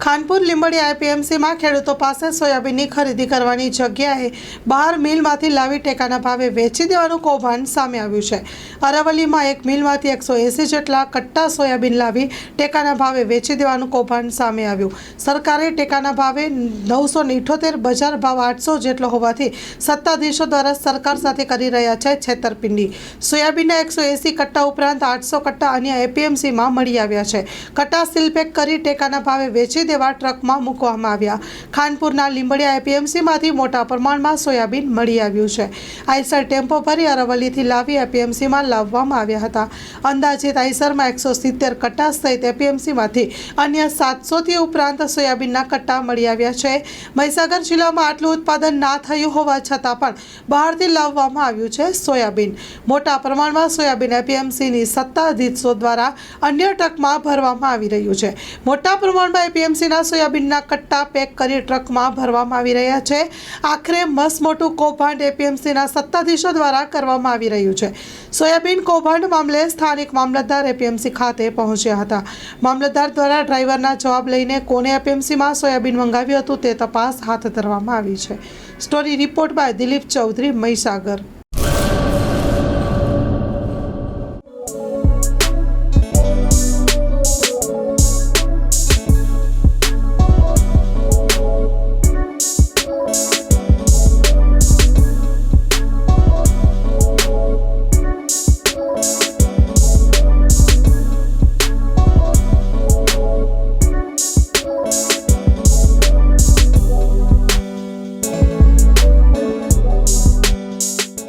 ખાનપુર લીંબડી આઈપીએમસીમાં ખેડૂતો પાસે સોયાબીનની ખરીદી કરવાની જગ્યાએ બહાર મિલમાંથી લાવી ટેકાના ભાવે વેચી દેવાનું કૌભાંડ સામે આવ્યું છે। અરવલ્લીમાં એક મિલમાંથી 180 જેટલા કટ્ટા સોયાબીન લાવી ટેકાના ભાવે વેચી દેવાનું કૌભાંડ સામે આવ્યું। સરકારે ટેકાના ભાવે 978, બજાર ભાવ 800 જેટલો હોવાથી સત્તાધીશો દ્વારા સરકાર સાથે કરી રહ્યા છે છેતરપિંડી। સોયાબીનના 180 કટ્ટા ઉપરાંત 800 કટ્ટા અન્ય એપીએમસીમાં મળી આવ્યા છે। કટ્ટા સીલપેક કરી ટેકાના ભાવે વેચી દેવા ટ્રકમાં મૂકવામાં આવ્યા। ખાનપુરના લીંબડી આઈપીએમસીમાંથી મોટા પ્રમાણમાં સોયાબીન મળી આવ્યું છે। આઈસર ટેમ્પો ભરી અરવલ્લીથી લાવી એપીએમસીમાં લાવવામાં આવ્યા હતા। અંદાજિત આઈસરમાં 170 કટ્ટા સહિત એપીએમસીમાંથી અન્ય 700થી ઉપરાંત સોયાબીનના કટ્ટા મળી આવ્યા છે। મહીસાગર જિલ્લામાં આટલું ઉત્પાદન ના થયું હોવા છતાં પણ બહારથી લાવવામાં આવ્યું છે સોયાબીન। મોટા પ્રમાણમાં સોયાબીન એપીએમસીની સત્તાધીશો દ્વારા અન્ય ટ્રકમાં ભરવામાં આવી રહ્યું છે। મોટા પ્રમાણમાં એપીએમસીના સોયાબીનના કટ્ટા પેક કરી ટ્રકમાં ભરવામાં આવી રહ્યા છે। આખરે મસમોટું કૌભાંડ એપીએમસીના સત્તાધીશો દ્વારા કરવામાં આવી રહ્યું છે। સોયાબીન કૌભાંડ મામલે સ્થાનિક મામલતદાર એપીએમસી ખાતે પહોંચ્યા હતા। મામલતદાર દ્વારા ડ્રાઈવરના જવાબ લઈને કોને એપીએમસીમાં સોયાબીન મંગાવ્યું હતું તે તપાસ હાથ ધરવામાં આવી છે। Story report by Dilip Chaudhary, Mahisagar.